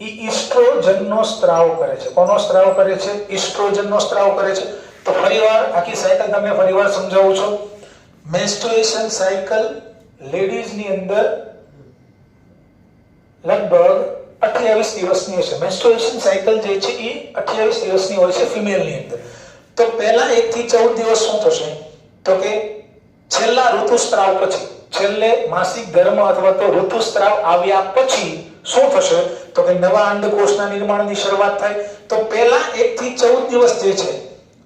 ઈસ્ટ્રોજનનો સ્ત્રાવ કરે છે. કોનો સ્ત્રાવ કરે છે? ઈસ્ટ્રોજનનો સ્ત્રાવ કરે છે. તો ફરીવાર આખી સાયકલ તમને ફરીવાર સમજાવું છું. મેન્સ્ટ્રુએશન સાયકલ લેડીઝ ની અંદર લગભગ 28 દિવસની હશે. મેન્સ્ટ્રુએશન સાયકલ જે છે એ 28 દિવસની હોય છે ફિમેલ ની અંદર. તો પહેલા 1 થી 14 દિવસ શું થશે તો કે છેલ્લા ઋતુસ્ત્રાવ પછી, છેલ્લે માસિક ધર્મ અથવા તો ઋતુસ્ત્રાવ આવ્યા પછી શું થશે તો કે નવા અંડકોષના નિર્માણની શરૂઆત થાય. તો પહેલા 1 થી 14 દિવસ જે છે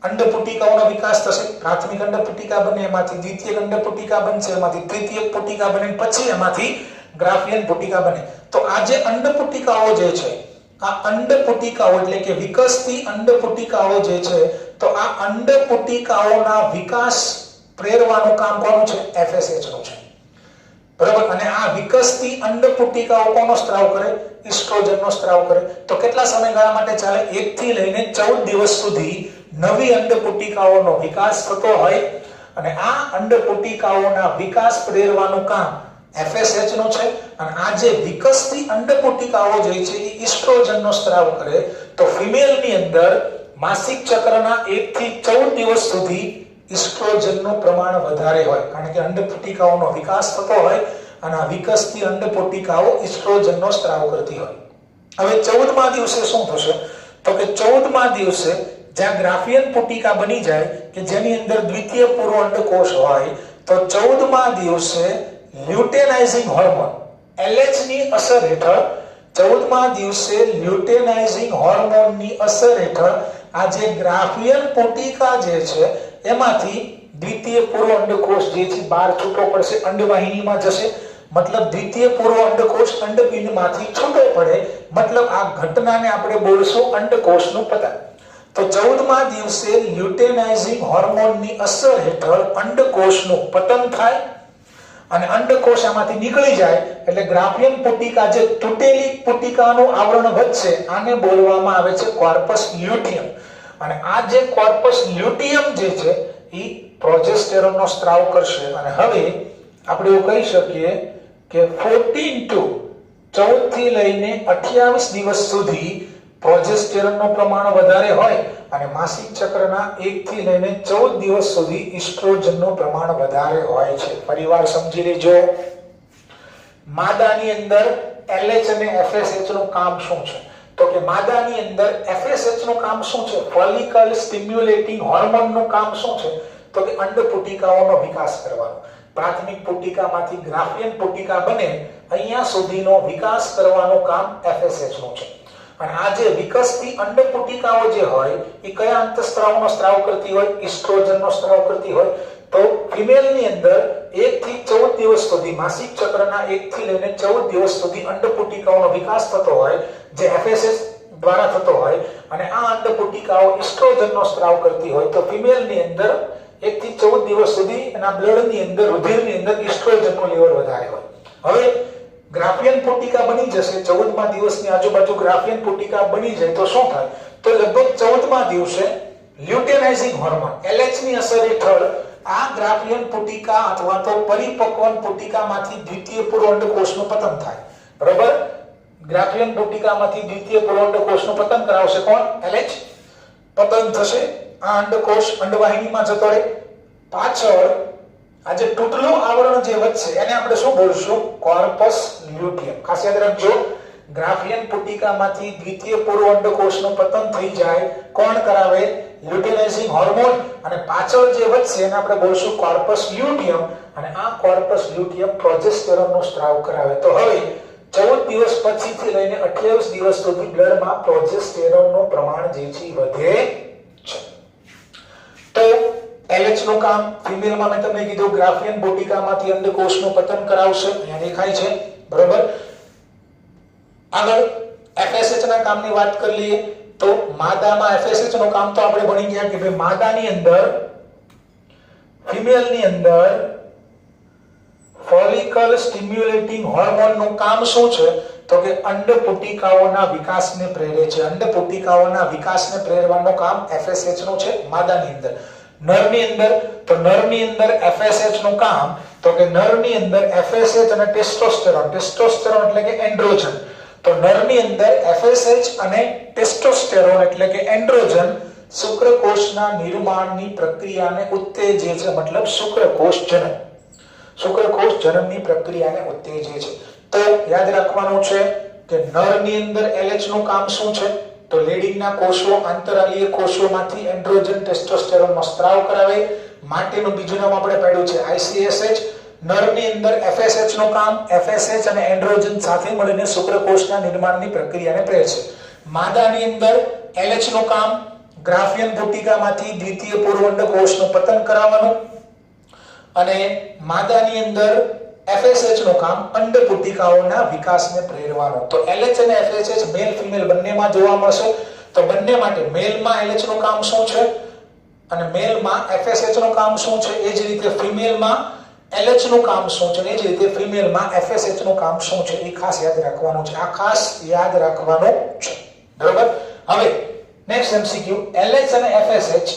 અંડપુટિકાઓનો વિકાસ થશે. પ્રાથમિક અંડપુટિકા બને, એમાંથી દ્વિતીય અંડપુટિકા બનશે, એમાંથી તૃતીય પુટિકા બને, પછી એમાંથી ગ્રાફિયન પુટિકા બને. તો આ જે અંડપુટિકાઓ જે છે, આ અંડપુટિકાઓ એટલે કે વિકસતી અંડપુટિકાઓ જે છે, તો આ અંડપુટિકાઓના વિકાસ પ્રેરવાનું કામ કોનું છે? FSH નું છે. બરાબર. અને આ વિકસતી અંડપુટિકાઓ કોનો સ્ત્રાવ કરે? ઈસ્ટ્રોજનનો સ્ત્રાવ કરે. તો કેટલા સમયગાળા માટે ચાલે? 1 થી લઈને 14 દિવસ સુધી નવી અંડપુટિકાઓનો વિકાસ થતો હોય. અને આ અંડપુટિકાઓના વિકાસ પ્રેરવાનું કામ FSH નું છે. અને આ જે વિકસતી અંડપુટિકાઓ જે છે એ ઈસ્ટ્રોજનનો સ્ત્રાવ કરે. તો ફિમેલની અંદર માસિક ચક્રના 1 થી 14 દિવસ સુધી ઈસ્ટ્રોજનનું પ્રમાણ વધારે હોય, કારણ કે અંડપુટિકાઓનો વિકાસ થતો હોય અને આ વિકસતી અંડપુટિકાઓ ઈસ્ટ્રોજનનો સ્ત્રાવ કરતી હોય. હવે 14મા દિવસે શું થશે તો કે 14મા દિવસે જ્યાં ગ્રાફિયન પુટિકા બની જાય કે જેની અંદર દ્વિતીય પૂર્વ અંડકોષ હોય, તો 14મા દિવસે લ્યુટેનાઇઝિંગ હોર્મોન LH ની અસર હેઠળ 14મા દિવસે લ્યુટેનાઇઝિંગ હોર્મોનની અસર હેઠળ આ જે ગ્રાફિયન પુટિકા જે છે એમાંથી દ્વિતીય પૂર્વ અંડકોષ જે છે બહાર છૂટો પડશે, અંડવાહિનીમાં જશે. મતલબ દ્વિતીય પૂર્વ અંડકોષ અંડપિંડમાંથી છૂટો પડે. મતલબ આ ઘટનાને આપણે બોલશું અંડકોષનું પતન. તો 14મા દિવસે લ્યુટેનાઇઝિંગ હોર્મોનની અસર હેઠળ અંડકોષનું પતન થાય અને અંડકોષ આમાંથી નીકળી જાય એટલે ગ્રાફિયન પુટિકા જે તૂટેલી પુટિકાનું આવરણ વધશે, આને બોલવામાં આવે છે કોર્પસ લ્યુટિયમ. અને આ જે કોર્પસ લ્યુટિયમ જે છે એ પ્રોજેસ્ટેરોનનો સ્ત્રાવ કરશે અને હવે આપણે એવું કહી શકીએ કે 14 to 14 થી લઈને 28 દિવસ સુધી પ્રોજેસ્ટેરોનનું પ્રમાણ વધારે હોય અને માસિક ચક્રના 1 થી લઈને 14 દિવસ સુધી ઈસ્ટ્રોજનનું પ્રમાણ વધારે હોય છે. ફરીવાર સમજી લેજો. માદાની અંદર LH અને FSH નું કામ શું છે? તો કે માદાની અંદર FSH નું કામ શું છે? ફોલિકલ સ્ટિમ્યુલેટિંગ હોર્મોન નું કામ શું છે? તો કે અંડપુટિકાઓનો વિકાસ કરવાનો. પ્રાથમિક પુટિકામાંથી ગ્રાફિયન પુટિકા બને અહીંયા સુધીનો વિકાસ કરવાનું કામ FSH નું છે. અને આ જે વિકસતી અંડપુટિકાઓ જે હોય એ કયા અંતઃસ્ત્રાવનો સ્ત્રાવ કરતી હોય? ઈસ્ટ્રોજનનો સ્ત્રાવ કરતી હોય. તો ફિમેલ ની અંદર 1 થી 14 દિવસ સુધી માસિક ચક્રના 1 થી લઈને 14 દિવસ સુધી અંડપુટિકાઓનો વિકાસ થતો હોય જે FSH દ્વારા થતો હોય અને આ અંડપુટિકાઓ ઈસ્ટ્રોજનનો સ્ત્રાવ કરતી હોય તો ફિમેલ ની અંદર 1 થી 14 દિવસ સુધી એના બ્લડ ની અંદર રુધિરની અંદર ઈસ્ટ્રોજનનો લેવલ વધારે હોય. હવે ગ્રાફિયન પુટિકા બની જશે 14મા દિવસની આજુબાજુ ગ્રાફિયન પુટિકા બની જાય તો શું થાય? તો લગભગ 14મા દિવસે લ્યુટેનાઇઝિંગ હોર્મોન LH ની અસર હેઠળ આ ગ્રાફિયન પુટિકા અથવા તો પરિપક્વન પુટિકામાંથી દ્વિતીય પૂર્વ અંડકોષનું પતન થાય. બરાબર? ગ્રાફિયન પુટિકામાંથી દ્વિતીય પૂર્વ અંડકોષનું પતન કરાવશે કોણ? LH. પતન થશે, આ અંડકોષ અંડવાહિનીમાં જતો રહે. પાછળ આ જે તૂટલું આવરણ જે વચ્ચે એને આપણે શું બોલશું? Corpus luteum. ખાસ યાદ રાખજો, ગ્રાફિયન પુટિકામાંથી દ્વિતીય પૂર્વ અંડકોષનું પતન થઈ જાય કોણ કરાવે? લ્યુટેનાઇઝિંગ હોર્મોન. અને પાછળ જે વચ્ચે એને આપણે બોલશું કોર્પસ લ્યુટિયમ અને આ કોર્પસ લ્યુટિયમ પ્રોજેસ્ટેરોનનો સ્ત્રાવ કરાવે. તો હવે 14 દિવસ પછીથી લઈને 28 દિવસ સુધી બ્લડમાં પ્રોજેસ્ટેરોનનું પ્રમાણ જે છે વધે છે. તો LH નું કામ ફિમેલમાં મેં તમને કીધું ગ્રાફિયન પુટિકામાંથી અંડકોષનું પતન કરાવશે. અહીંયા દેખાય છે. બરોબર? આગળ FSH ના કામની વાત કરી લઈએ તો માદામાં FSH નું કામ તો આપણે ભણી ગયા કે ભાઈ માદાની અંદર ફિમેલ ની અંદર ફોલિકલ સ્ટિમ્યુલેટિંગ હોર્મોન નું કામ શું છે? તો કે અંડપુટિકાઓના વિકાસને પ્રેરે છે. અંડપુટિકાઓના વિકાસને પ્રેરવાનું કામ FSH નું છે માદાની અંદર. નરની અંદર તો નરની અંદર FSH નું કામ તો કે નરની અંદર FSH અને ટેસ્ટોસ્ટેરોન. ટેસ્ટોસ્ટેરોન એટલે કે એન્ડ્રોજન. તો નરની અંદર FSH અને ટેસ્ટોસ્ટેરોન એટલે કે એન્ડ્રોજન શુક્રકોષના નિર્માણની પ્રક્રિયાને ઉત્તેજે છે. મતલબ શુક્રકોષ જનન. શુક્રકોષ જનનની પ્રક્રિયાને ઉત્તેજે છે. તો યાદ રાખવાનું છે કે નરની અંદર LH નું કામ શું છે? તો લેડિંગના કોષો આંતરાલીય કોષોમાંથી એન્ડ્રોજન ટેસ્ટોસ્ટેરોનનો સ્ત્રાવ કરાવે. માટેનું બીજું નામ આપણે પાડ્યું છે ICSH. નરની અંદર FSH નું કામ FSH અને એન્ડ્રોજન સાથે મળીને શુક્રકોષના નિર્માણની પ્રક્રિયાને પ્રેરે છે. માદાની અંદર LH નું કામ ગ્રાફિયન પુટિકામાંથી દ્વિતીય પૂર્વ અંડકોષનું પતન કરાવવાનું અને માદાની અંદર FSH નું કામ અંડપુટિકાઓના વિકાસને પ્રેરવાનું. તો LH અને FSH મેલ ફિમેલ બંનેમાં જોવા મળશે. તો બંને માટે મેલમાં LH નું કામ શું છે અને મેલમાં FSH નું કામ શું છે, એ જ રીતે ફિમેલમાં LH નું કામ શું છે, એ જ રીતે ફિમેલમાં FSH નું કામ શું છે, એ ખાસ યાદ રાખવાનું છે. આ ખાસ યાદ રાખવાનું છે. બરાબર? હવે નેક્સ્ટ MCQ, LH અને FSH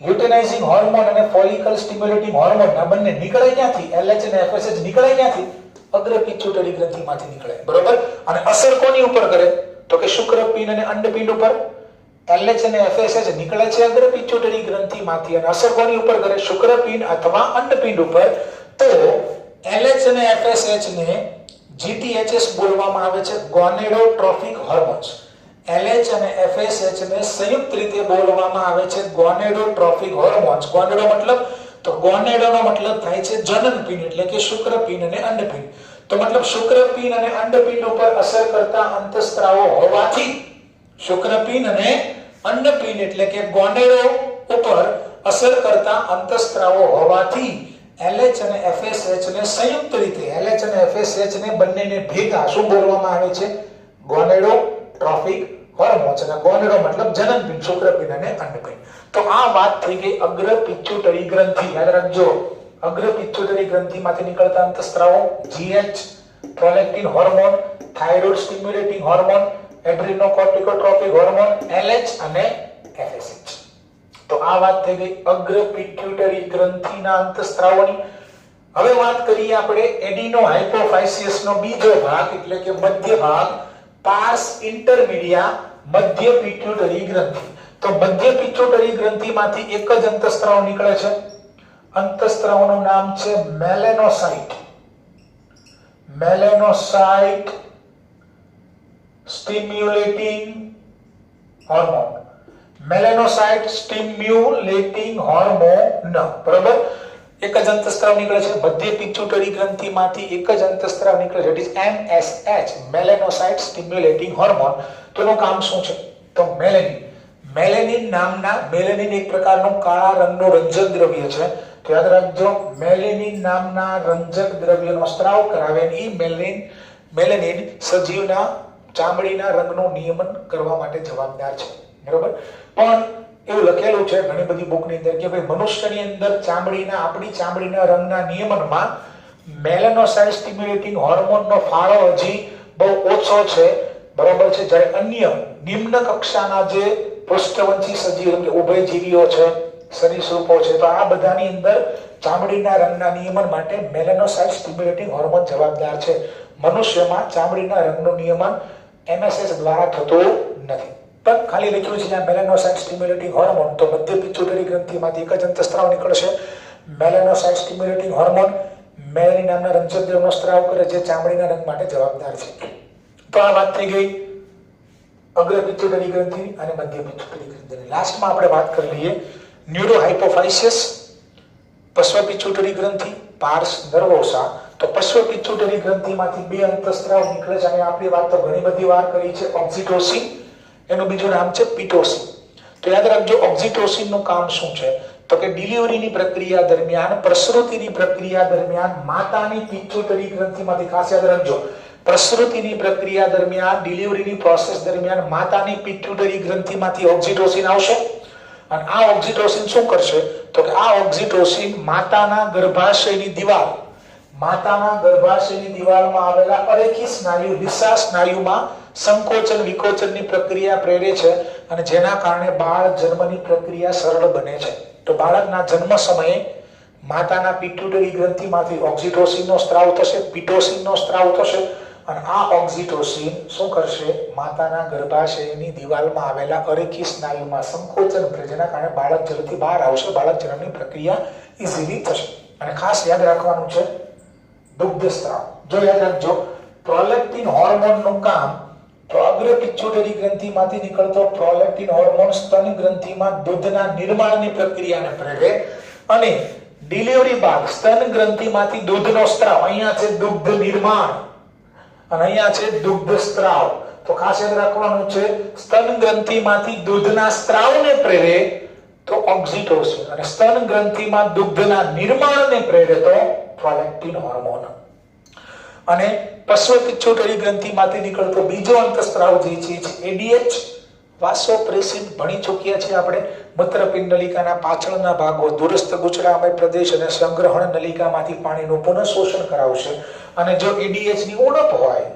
લ્યુટેનાઇઝિંગ હોર્મોન અને ફોલિકલ સ્ટિમ્યુલેટિંગ હોર્મોન આ બંને નીકળે ક્યાંથી? LH અને FSH નીકળે ક્યાંથી? અગ્ર પિટ્યુટરી ગ્રંથિમાંથી નીકળે. બરોબર? અને અસર કોની ઉપર કરે? તો કે શુક્રપિંડ અને અંડપિંડ ઉપર. LH અને FSH નીકળે છે અગ્ર પિટ્યુટરી ગ્રંથિમાંથી અને અસર કોની ઉપર કરે? શુક્રપિંડ અથવા અંડપિંડ ઉપર. તો LH અને FSH ને GTHS બોલવામાં આવે છે, ગોનેડોટ્રોફિક હોર્મોન્સ. LH અને FSH ને સંયુક્ત રીતે બોલવામાં આવે છે ગોનેડોટ્રોફિક હોર્મોન્સ. ગોનેડો મતલબ તો ગોનેડોનો મતલબ થાય છે જનનપિંડ એટલે કે શુક્રપિંડ અને અંડપિંડ. તો મતલબ શુક્રપિંડ અને અંડપિંડ ઉપર અસર કરતા અંતઃસ્ત્રાવો હોવાથી શુક્રપિંડ અને અંડપિંડ એટલે કે ગોનેડો ઉપર અસર કરતા અંતઃસ્ત્રાવો હોવાથી LH અને FSH ને સંયુક્ત રીતે LH અને FSH ને બંનેને ભેગા શું બોલવામાં આવે છે? ગોનેડોટ્રોફિક હોર્મોન્સ. અને ગોનેડો મતલબ જનનપિંડ, શુક્રપિંડ અને અંડપિંડ. તો આ વાત થઈ ગઈ અગ્ર પિટ્યુટરી ગ્રંથિ. યાદ રાખજો, અગ્ર પિટ્યુટરી ગ્રંથિમાંથી નીકળતા અંતઃસ્ત્રાવો GH, prolactin hormone, thyroid stimulating hormone, adrenocorticotropic hormone LH અને FSH. તો આ વાત થઈ ગઈ અગ્ર પિટ્યુટરી ગ્રંથિના અંતઃસ્ત્રાવોની. હવે વાત કરીએ આપણે એડિનો હાઇપોફાઇસિયસ નો બીજો ભાગ એટલે કે મધ્ય ભાગ, પાર્સ ઇન્ટરમીડિયા મધ્ય પિટ્યુટરી ગ્રંથિ. તો મધ્ય પિટ્યુટરી ગ્રંથિમાંથી એક જ અંતઃસ્ત્રાવ નીકળે છે. અંતઃસ્ત્રાવનું નામ છે મેલેનોસાઇટ. મેલેનોસાઇટ સ્ટિમ્યુલેટિંગ હોર્મોન. મેલેનોસાઇટ સ્ટિમ્યુલેટિંગ હોર્મોન, બરાબર. એક જ અંતઃસ્ત્રાવ નીકળે છે મધ્ય પિટ્યુટરી ગ્રંથિમાંથી, એક જ અંતઃસ્ત્રાવ નીકળે છે, it is MSH, melanocyte stimulating hormone. તો એનું કામ શું છે? તો મેલેનિન. મેલેનિન નામના, મેલેનિન એક પ્રકારનું કાળા રંગનું રંજક દ્રવ્ય છે. તો યાદ રાખજો, મેલેનિન નામના રંજક દ્રવ્યનો સ્ત્રાવ કરાવે એ મેલેનિન સજીવના ચામડીના રંગનું નિયમન કરવા માટે જવાબદાર છે, બરાબર. પણ એવું લખેલું છે ઘણી બધી બુકની અંદર કે ભાઈ મનુષ્યની અંદર આપણી ચામડીના રંગના નિયમનમાં મેલેનોસાઇટ સ્ટિમ્યુલેટિંગ હોર્મોનનો ફાળો હજી બહુ ઓછો છે, બરાબર છે. જ્યારે અન્ય નિમ્ન કક્ષાના જે પૃષ્ઠવંશી સજીવ એટલે ઉભયજીવીઓ છે, સરીસૃપો છે, તો આ બધાની અંદર ચામડીના રંગના નિયમન માટે મેલેનોસાઇટ સ્ટિમ્યુલેટિંગ હોર્મોન જવાબદાર છે. મનુષ્યમાં ચામડીના રંગનું નિયમન MSH દ્વારા થતું નથી. પણ ખાલી લખ્યું છે મેલેનોસાઇટ સ્ટિમ્યુલેટિંગ હોર્મોન. તો મધ્ય પિટ્યુટરી ગ્રંથિમાંથી એક જ અંતઃસ્ત્રાવ નીકળશે મેલેનોસાઇટ સ્ટિમ્યુલેટિંગ હોર્મોન. મેલેનિન નામના રંજક દ્રવ્યનો સ્ત્રાવ કરે જે ચામડીના રંગ માટે જવાબદાર છે. તો આ વાત થઈ ગઈ અગ્ર પિટ્યુટરી ગ્રંથિ અને મધ્ય પિટ્યુટરી ગ્રંથિની. લાસ્ટમાં આપણે વાત કરી લઈએ ન્યુરોહાઇપોફાઇસિયસ, પશ્વ પિટ્યુટરી ગ્રંથિ, પાર્સ નર્વોસા. તો પશ્વ પિટ્યુટરી ગ્રંથિમાંથી બે અંતઃસ્ત્રાવ નીકળે છે અને આપણી વાત તો ઘણી બધી વાર કરી છે ઓક્સિટોસિન, એનું બીજું નામ છે પિટોસિન. તો યાદ રાખજો ઓક્સિટોસિન નું કામ શું છે? તો કે ડિલિવરીની પ્રક્રિયા દરમિયાન, પ્રસૃતિની પ્રક્રિયા દરમિયાન માતાની પિટ્યુટરી ગ્રંથિમાંથી, ખાસ યાદ રાખજો, પ્રસૃતિની પ્રક્રિયા દરમિયાન, ડિલિવરીની પ્રોસેસ દરમિયાન માતાની પિટ્યુટરી ગ્રંથિમાંથી ઓક્સિટોસિન આવશે. અને આ ઓક્સિટોસિન શું કરશે? તો કે આ ઓક્સિટોસિન માતાના ગર્ભાશયની દિવાલમાં આવેલા અરેખી સ્નાયુ, લિસા સ્નાયુમાં સંકોચન વિકોચનની પ્રક્રિયા પ્રેરે છે અને જેના કારણે બાળ જન્મની પ્રક્રિયા સરળ બને છે. તો બાળકના જન્મ સમયે માતાના પિટ્યુટરી ગ્રંથિમાંથી ઓક્સિટોસિનનો સ્ત્રાવ થશે, પિટોસિનનો સ્ત્રાવ થશે અને આ ઓક્સિટોસિન શું કરશે? માતાના ગર્ભાશયની દિવાલમાં આવેલા અરેખી સ્નાયુમાં સંકોચન કરે જેના કારણે બાળક જલ્દી બહાર આવશે, બાળક જન્મની પ્રક્રિયા ઈઝીલી થશે. અને ખાસ યાદ રાખવાનું છે દુગ્ધ સ્ત્રાવ. જો યાદ રાખજો પ્રોલેક્ટિન હોર્મોનનું કામ, તો અગ્ર પિટ્યુટરી ગ્રંથિમાંથી નીકળતો પ્રોલેક્ટિન હોર્મોન સ્તન ગ્રંથિમાં દૂધના નિર્માણની પ્રક્રિયાને પ્રેરે અને ડિલિવરી બાદ સ્તન ગ્રંથિમાંથી દૂધનો સ્ત્રાવ, અહીંયા છે દુગ્ધ નિર્માણ અને અહીંયા છે દુગ્ધ સ્ત્રાવ. તો ખાસ યાદ રાખવાનું છે સ્તન ગ્રંથિમાંથી દૂધના સ્ત્રાવને પ્રેરે તો ઓક્સિટોસિન અને સ્તન ગ્રંથિમાં દુગ્ધના નિર્માણને પ્રેરે તો પ્રોલેક્ટિન હોર્મોન. અને પશ્વ પિટ્યુટરી ગ્રંથિમાંથી નીકળતો બીજો અંતઃસ્ત્રાવ જે છે ADH, વાસોપ્રેસિન. ભણી ચૂક્યા છીએ આપણે. મૂત્રપિંડ નલિકાના પાછળના ભાગો, દૂરસ્થ ગુચડામય પ્રદેશ અને સંગ્રહણ નલિકામાંથી પાણીનું પુનઃશોષણ કરાવશે. અને જો ADH ની ઉણપ હોય,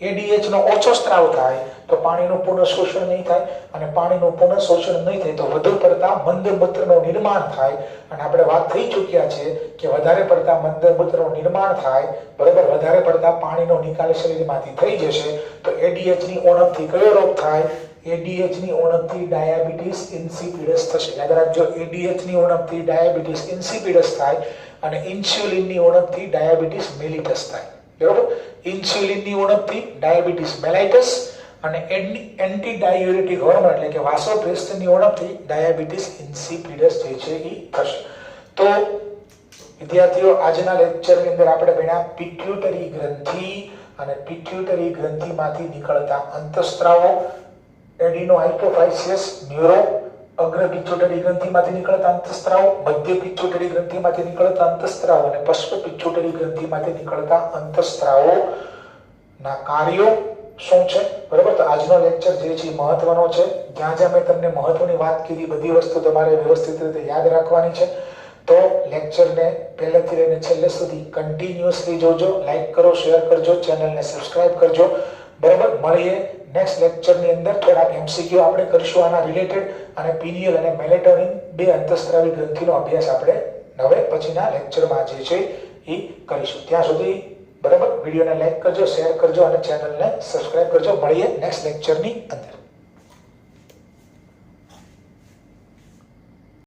ADH નો ઓછો સ્ત્રાવ થાય તો પાણીનું પુનઃશોષણ નહીં થાય અને પાણીનું પુનઃશોષણ નહીં થાય તો વધુ પડતા મંદ મૂત્રનું નિર્માણ થાય. અને આપણે વાત થઈ ચૂક્યા છે કે વધારે પડતા મંદ મૂત્રનું નિર્માણ થાય, બરાબર, વધારે પડતા પાણીનો નિકાલ શરીરમાંથી થઈ જશે તો ADH ની ઉણપથી કયો રોગ થાય? ADH ની ઉણપથી ડાયાબિટીસ ઇન્સિપિડસ થશે. યાદ રાખજો ADH ની ઉણપથી ડાયાબિટીસ ઇન્સિપિડસ થાય અને ઇન્સ્યુલિનની ઉણપથી ડાયાબિટીસ મેલિટસ થાય, બરાબર. ઇન્સ્યુલિનની ઉણપથી ડાયાબિટીસ મેલાઇટસ અને એન્ટી ડાયુરેટિક હોર્મોન એટલે કે વાસોપ્રેસિનની ઉણપથી ડાયાબિટીસ ઇન્સિપિડસ જે છે એ થશે. તો વિદ્યાર્થીઓ આજના લેક્ચરની અંદર આપણે ભણ્યા પિટ્યુટરી ગ્રંથિ અને પિટ્યુટરી ગ્રંથિમાંથી નીકળતા અંતઃસ્ત્રાવો, એડિનો હાઇપોફાઇસિયસ, ન્યુરો, અગ્ર પિટ્યુટરી ગ્રંથિમાંથી નીકળતા અંતઃસ્ત્રાવ, મધ્ય પિટ્યુટરી ગ્રંથિમાંથી નીકળતા અંતઃસ્ત્રાવ અને પશ્વ પિટ્યુટરી ગ્રંથિમાંથી નીકળતા અંતઃસ્ત્રાવો ના કાર્યો શું છે, બરાબર. તો આજનો લેક્ચર જે છે મહત્વનો છે. જ્યાં જ્યાં મેં તમને મહત્વની વાત કીધી બધી વસ્તુ તમારે વ્યવસ્થિત રીતે યાદ રાખવાની છે. તો લેક્ચરને પહેલેથી લઈને છેલ્લે સુધી કન્ટિન્યુઅસલી જોજો, લાઈક કરો, શેર કરજો, ચેનલને સબસ્ક્રાઇબ કરજો, બરાબર. મળીએ નેક્સ્ટ લેક્ચરની અંદર થોડાક એમસીક્યુ આપણે કરીશું આના રિલેટેડ, અને પિનિયલ અને મેલેટોનિન બે અંતઃસ્ત્રાવી ગ્રંથિનો અભ્યાસ આપણે હવે પછીના લેક્ચરમાં જે છે એ કરીશું. ત્યાં સુધી બરાબર વિડીયોને લાઈક કરજો, શેર કરજો અને ચેનલને સબસ્ક્રાઇબ કરજો. મળીએ નેક્સ્ટ લેક્ચરની અંદર.